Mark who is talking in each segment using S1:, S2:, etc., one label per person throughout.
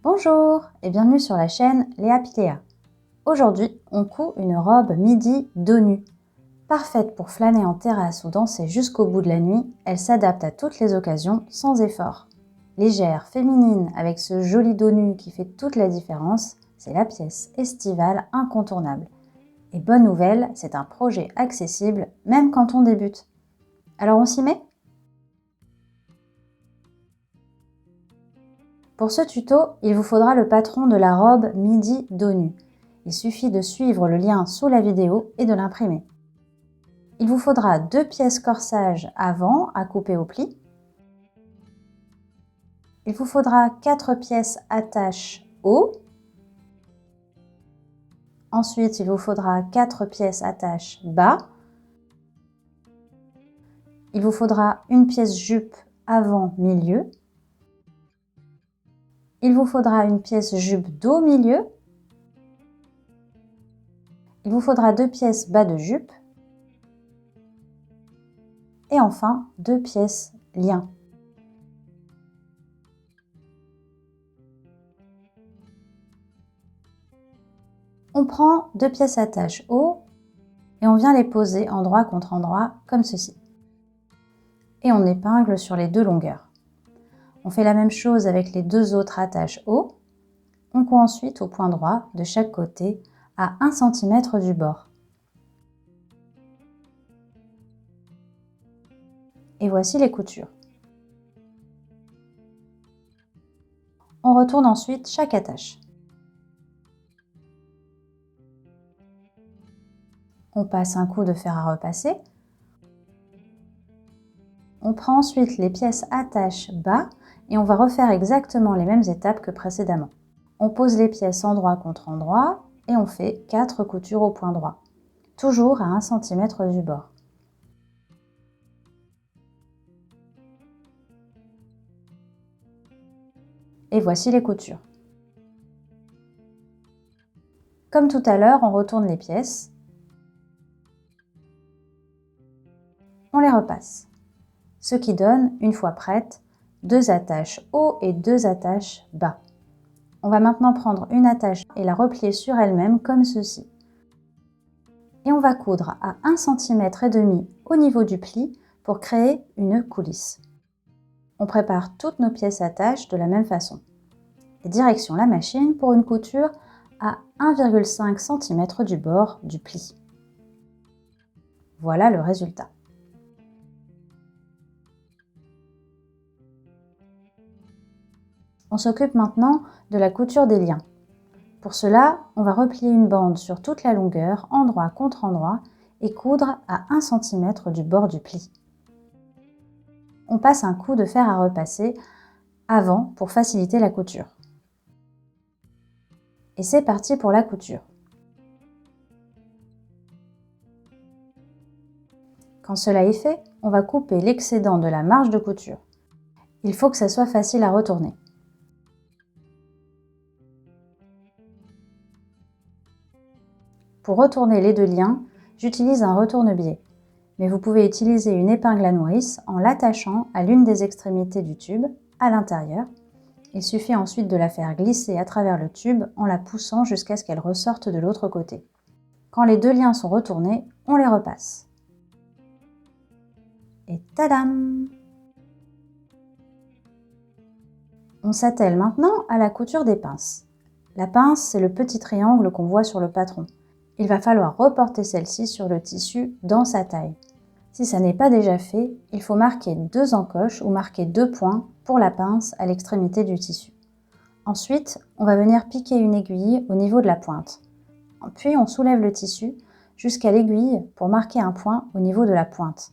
S1: Bonjour et bienvenue sur la chaîne Léa Piléa. Aujourd'hui, on coud une robe midi dos nu. Parfaite pour flâner en terrasse ou danser jusqu'au bout de la nuit, elle s'adapte à toutes les occasions sans effort. Légère, féminine, avec ce joli dos nu qui fait toute la différence, c'est la pièce estivale incontournable. Et bonne nouvelle, c'est un projet accessible même quand on débute. Alors on s'y met ? Pour ce tuto, il vous faudra le patron de la robe midi dos nu. Il suffit de suivre le lien sous la vidéo et de l'imprimer. Il vous faudra 2 pièces corsage avant à couper au pli. Il vous faudra 4 pièces attache haut. Ensuite, il vous faudra 4 pièces attache bas. Il vous faudra une pièce jupe avant milieu. Il vous faudra une pièce jupe dos milieu. Il vous faudra 2 pièces bas de jupe. Et enfin, 2 pièces lien. On prend 2 pièces attache haut et on vient les poser endroit contre endroit comme ceci. Et on épingle sur les 2 longueurs. On fait la même chose avec les 2 autres attaches haut. On coud ensuite au point droit de chaque côté à 1 cm du bord. Et voici les coutures. On retourne ensuite chaque attache. On passe un coup de fer à repasser. On prend ensuite les pièces attache bas et on va refaire exactement les mêmes étapes que précédemment. On pose les pièces endroit contre endroit et on fait 4 coutures au point droit, toujours à 1 cm du bord. Et voici les coutures. Comme tout à l'heure, on retourne les pièces. On les repasse. Ce qui donne, une fois prête, 2 attaches haut et 2 attaches bas. On va maintenant prendre une attache et la replier sur elle-même comme ceci. Et on va coudre à 1,5 cm au niveau du pli pour créer une coulisse. On prépare toutes nos pièces attaches de la même façon. Et direction la machine pour une couture à 1,5 cm du bord du pli. Voilà le résultat. On s'occupe maintenant de la couture des liens. Pour cela, on va replier une bande sur toute la longueur, endroit contre endroit, et coudre à 1 cm du bord du pli. On passe un coup de fer à repasser avant pour faciliter la couture. Et c'est parti pour la couture. Quand cela est fait, on va couper l'excédent de la marge de couture. Il faut que ça soit facile à retourner. Pour retourner les 2 liens, j'utilise un retourne-biais. Mais vous pouvez utiliser une épingle à nourrice en l'attachant à l'une des extrémités du tube, à l'intérieur. Il suffit ensuite de la faire glisser à travers le tube en la poussant jusqu'à ce qu'elle ressorte de l'autre côté. Quand les 2 liens sont retournés, on les repasse. Et tadam! On s'attelle maintenant à la couture des pinces. La pince, c'est le petit triangle qu'on voit sur le patron. Il va falloir reporter celle-ci sur le tissu dans sa taille. Si ça n'est pas déjà fait, il faut marquer 2 encoches ou marquer 2 points pour la pince à l'extrémité du tissu. Ensuite, on va venir piquer une aiguille au niveau de la pointe. Puis on soulève le tissu jusqu'à l'aiguille pour marquer un point au niveau de la pointe.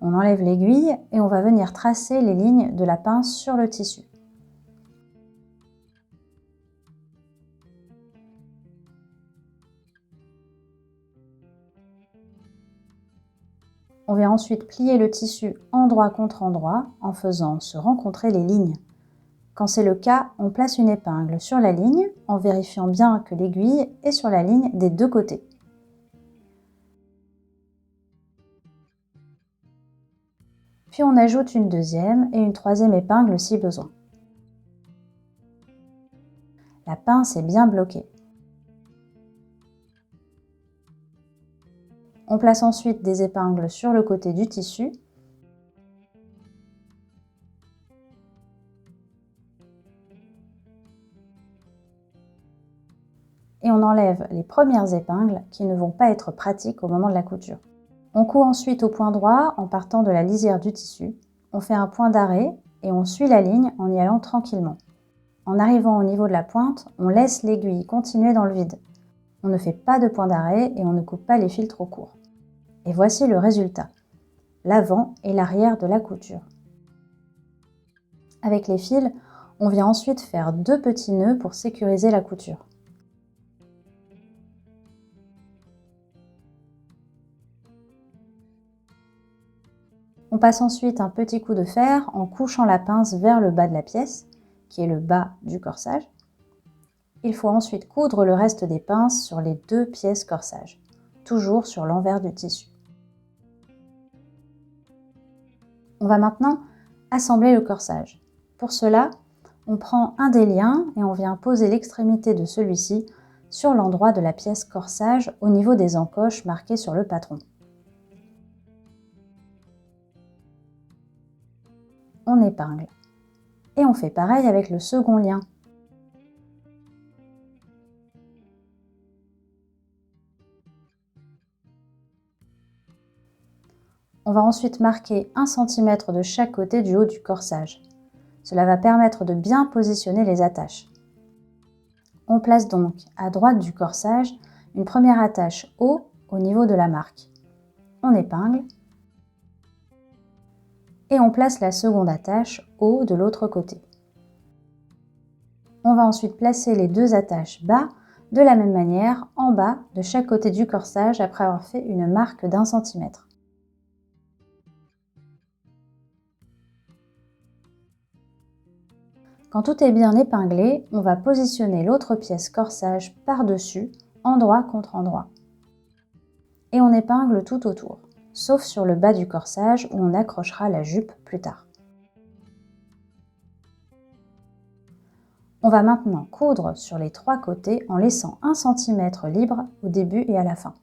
S1: On enlève l'aiguille et on va venir tracer les lignes de la pince sur le tissu. On vient ensuite plier le tissu endroit contre endroit en faisant se rencontrer les lignes. Quand c'est le cas, on place une épingle sur la ligne en vérifiant bien que l'aiguille est sur la ligne des 2 côtés. puis on ajoute une deuxième et une troisième épingle si besoin. La pince est bien bloquée. On place ensuite des épingles sur le côté du tissu. Et on enlève les premières épingles qui ne vont pas être pratiques au moment de la couture. On coud ensuite au point droit en partant de la lisière du tissu. On fait un point d'arrêt et on suit la ligne en y allant tranquillement. En arrivant au niveau de la pointe, on laisse l'aiguille continuer dans le vide. On ne fait pas de point d'arrêt et on ne coupe pas les fils trop courts. Et voici le résultat, l'avant et l'arrière de la couture. Avec les fils, on vient ensuite faire 2 petits nœuds pour sécuriser la couture. On passe ensuite un petit coup de fer en couchant la pince vers le bas de la pièce, qui est le bas du corsage. Il faut ensuite coudre le reste des pinces sur les 2 pièces corsage, toujours sur l'envers du tissu. On va maintenant assembler le corsage. Pour cela, on prend un des liens et on vient poser l'extrémité de celui-ci sur l'endroit de la pièce corsage au niveau des encoches marquées sur le patron. On épingle. Et on fait pareil avec le second lien. On va ensuite marquer 1 cm de chaque côté du haut du corsage. Cela va permettre de bien positionner les attaches. On place donc à droite du corsage une première attache haut au niveau de la marque. On épingle et on place la seconde attache haut de l'autre côté. On va ensuite placer les 2 attaches bas de la même manière en bas de chaque côté du corsage après avoir fait une marque d'1 cm. Quand tout est bien épinglé, on va positionner l'autre pièce corsage par-dessus, endroit contre endroit. Et on épingle tout autour, sauf sur le bas du corsage où on accrochera la jupe plus tard. On va maintenant coudre sur les 3 côtés en laissant 1 cm libre au début et à la fin.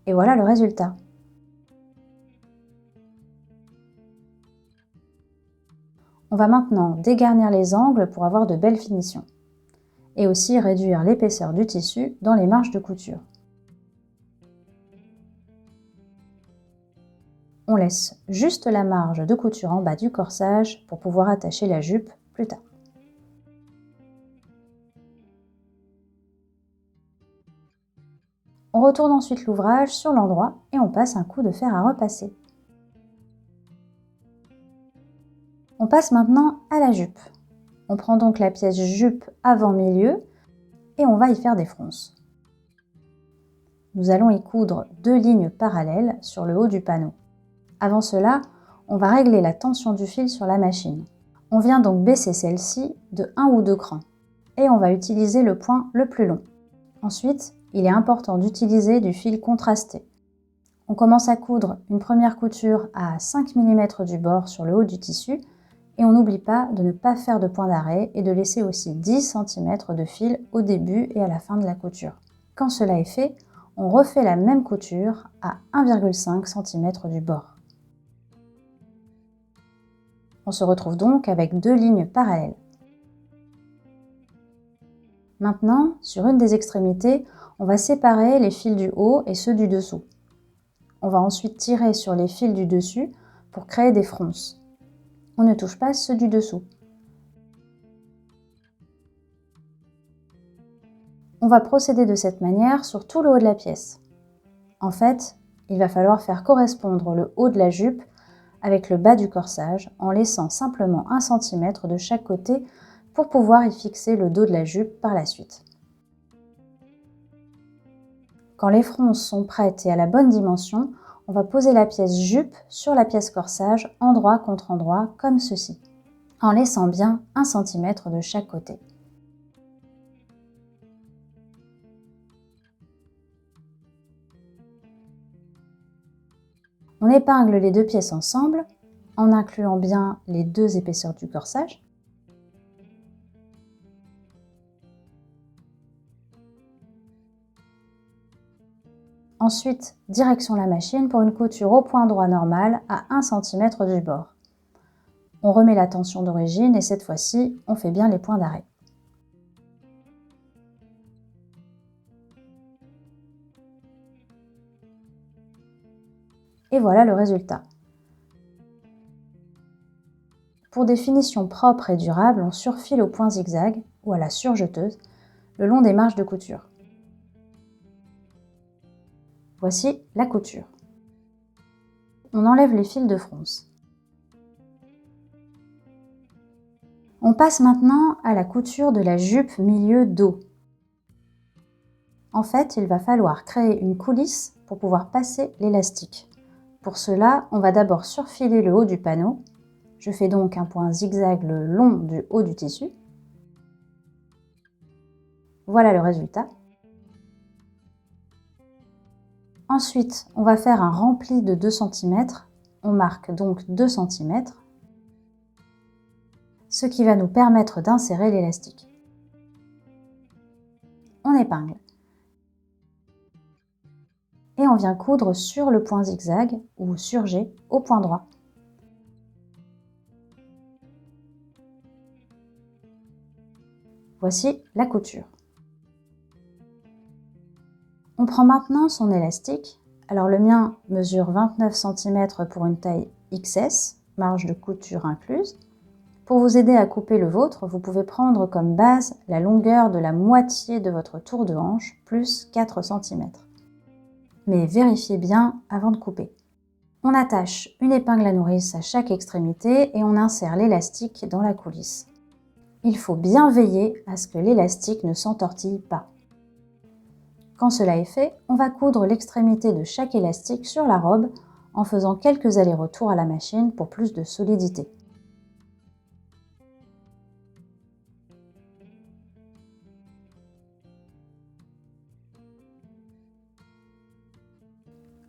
S1: Et voilà le résultat. On va maintenant dégarnir les angles pour avoir de belles finitions. Et aussi réduire l'épaisseur du tissu dans les marges de couture. On laisse juste la marge de couture en bas du corsage pour pouvoir attacher la jupe plus tard. On retourne ensuite l'ouvrage sur l'endroit et on passe un coup de fer à repasser. On passe maintenant à la jupe. On prend donc la pièce jupe avant-milieu et on va y faire des fronces. Nous allons y coudre 2 lignes parallèles sur le haut du panneau. Avant cela, on va régler la tension du fil sur la machine. On vient donc baisser celle-ci de 1 ou 2 crans et on va utiliser le point le plus long. Ensuite, il est important d'utiliser du fil contrasté. On commence à coudre une première couture à 5 mm du bord sur le haut du tissu et on n'oublie pas de ne pas faire de point d'arrêt et de laisser aussi 10 cm de fil au début et à la fin de la couture. Quand cela est fait, on refait la même couture à 1,5 cm du bord. On se retrouve donc avec 2 lignes parallèles. Maintenant, sur une des extrémités, on va séparer les fils du haut et ceux du dessous. On va ensuite tirer sur les fils du dessus pour créer des fronces. On ne touche pas ceux du dessous. On va procéder de cette manière sur tout le haut de la pièce. En fait, il va falloir faire correspondre le haut de la jupe avec le bas du corsage en laissant simplement 1 cm de chaque côté pour pouvoir y fixer le dos de la jupe par la suite. Quand les fronces sont prêtes et à la bonne dimension, on va poser la pièce jupe sur la pièce corsage, endroit contre endroit, comme ceci, en laissant bien 1 cm de chaque côté. On épingle les deux pièces ensemble, en incluant bien les deux épaisseurs du corsage. Ensuite, direction la machine pour une couture au point droit normal à 1 cm du bord. On remet la tension d'origine et cette fois-ci, on fait bien les points d'arrêt. Et voilà le résultat. Pour des finitions propres et durables, on surfile au point zigzag ou à la surjeteuse le long des marges de couture. Voici la couture. On enlève les fils de fronce. On passe maintenant à la couture de la jupe milieu dos. En fait, il va falloir créer une coulisse pour pouvoir passer l'élastique. Pour cela, on va d'abord surfiler le haut du panneau. Je fais donc un point zigzag le long du haut du tissu. Voilà le résultat. Ensuite, on va faire un rempli de 2 cm. On marque donc 2 cm, ce qui va nous permettre d'insérer l'élastique. On épingle. Et on vient coudre sur le point zigzag ou surjet au point droit. Voici la couture. On prend maintenant son élastique. Alors le mien mesure 29 cm pour une taille XS, marge de couture incluse. Pour vous aider à couper le vôtre, vous pouvez prendre comme base la longueur de la moitié de votre tour de hanche, plus 4 cm. Mais vérifiez bien avant de couper. On attache une épingle à nourrice à chaque extrémité et on insère l'élastique dans la coulisse. Il faut bien veiller à ce que l'élastique ne s'entortille pas. Quand cela est fait, on va coudre l'extrémité de chaque élastique sur la robe en faisant quelques allers-retours à la machine pour plus de solidité.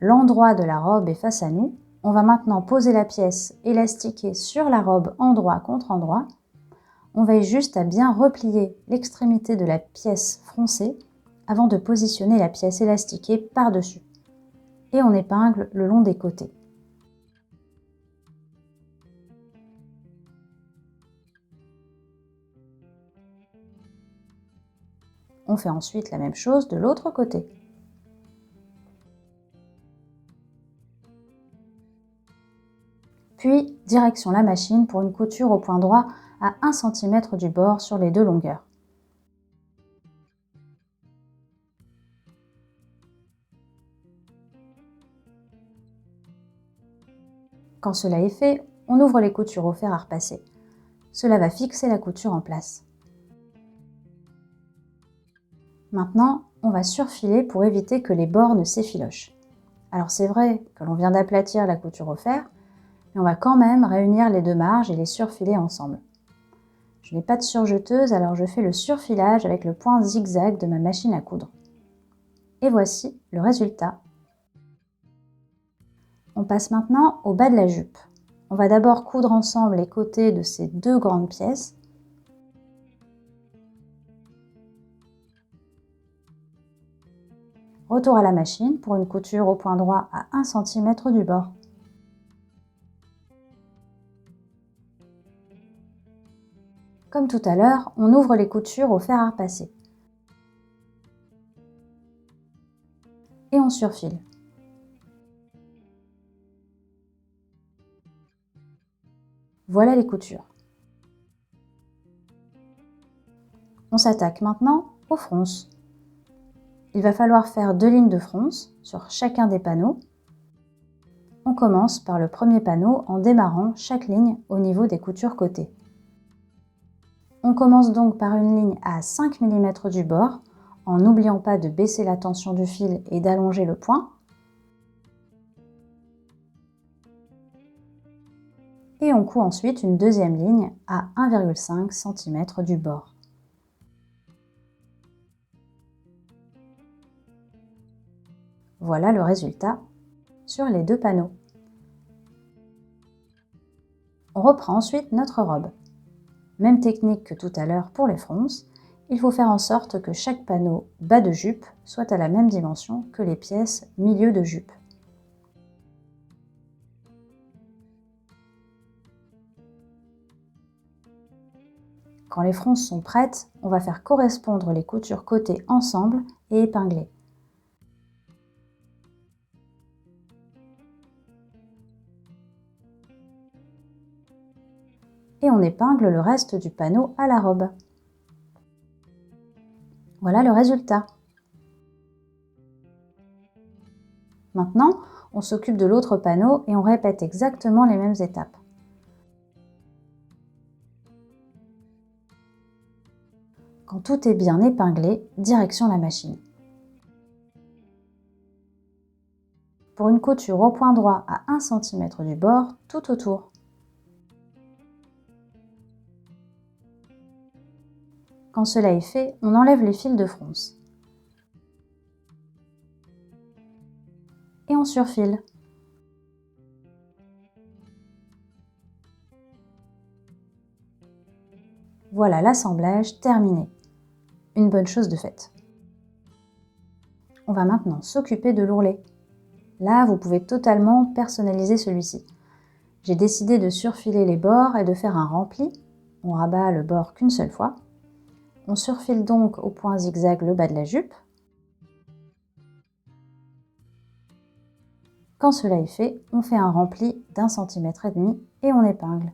S1: L'endroit de la robe est face à nous. On va maintenant poser la pièce élastiquée sur la robe endroit contre endroit. On veille juste à bien replier l'extrémité de la pièce froncée avant de positionner la pièce élastiquée par-dessus. Et on épingle le long des côtés. On fait ensuite la même chose de l'autre côté. Puis, direction la machine pour une couture au point droit à 1 cm du bord sur les deux longueurs. Quand cela est fait, on ouvre les coutures au fer à repasser. Cela va fixer la couture en place. Maintenant, on va surfiler pour éviter que les bords ne s'effilochent. Alors c'est vrai que l'on vient d'aplatir la couture au fer, mais on va quand même réunir les deux marges et les surfiler ensemble. Je n'ai pas de surjeteuse, alors je fais le surfilage avec le point zigzag de ma machine à coudre. Et voici le résultat. On passe maintenant au bas de la jupe. On va d'abord coudre ensemble les côtés de ces deux grandes pièces. Retour à la machine pour une couture au point droit à 1 cm du bord. Comme tout à l'heure, on ouvre les coutures au fer à repasser. Et on surfile. Voilà les coutures. On s'attaque maintenant aux fronces. Il va falloir faire 2 lignes de fronce sur chacun des panneaux. On commence par le premier panneau en démarrant chaque ligne au niveau des coutures côté. On commence donc par une ligne à 5 mm du bord, en n'oubliant pas de baisser la tension du fil et d'allonger le point. Et on coud ensuite une deuxième ligne à 1,5 cm du bord. Voilà le résultat sur les deux panneaux. On reprend ensuite notre robe. Même technique que tout à l'heure pour les fronces, il faut faire en sorte que chaque panneau bas de jupe soit à la même dimension que les pièces milieu de jupe. Quand les fronces sont prêtes, on va faire correspondre les coutures côté ensemble et épingler. Et on épingle le reste du panneau à la robe. Voilà le résultat. Maintenant, on s'occupe de l'autre panneau et on répète exactement les mêmes étapes. Quand tout est bien épinglé, direction la machine. Pour une couture au point droit à 1 cm du bord, tout autour. Quand cela est fait, on enlève les fils de fronce. Et on surfile. Voilà l'assemblage terminé. Une bonne chose de faite. On va maintenant s'occuper de l'ourlet. Là, vous pouvez totalement personnaliser celui-ci. J'ai décidé de surfiler les bords et de faire un rempli. On rabat le bord qu'une seule fois. On surfile donc au point zigzag le bas de la jupe. Quand cela est fait, on fait un rempli d'1,5 cm et on épingle.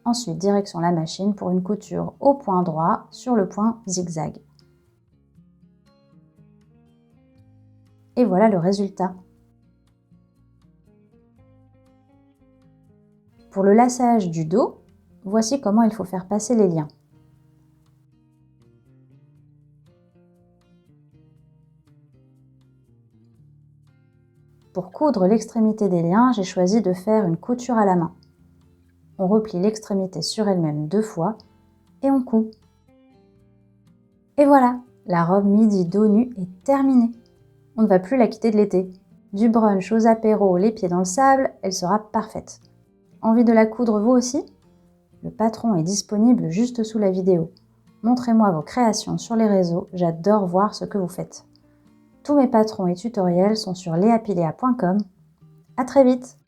S1: Ensuite, direction la machine pour une couture au point droit sur le point zigzag. Et voilà le résultat. Pour le laçage du dos, voici comment il faut faire passer les liens. Pour coudre l'extrémité des liens, j'ai choisi de faire une couture à la main. On replie l'extrémité sur elle-même 2 fois et on coud. Et voilà, la robe midi dos nu est terminée. On ne va plus la quitter de l'été. Du brunch aux apéros, les pieds dans le sable, elle sera parfaite. Envie de la coudre vous aussi? Le patron est disponible juste sous la vidéo. Montrez-moi vos créations sur les réseaux, j'adore voir ce que vous faites. Tous mes patrons et tutoriels sont sur leapilea.com. À très vite!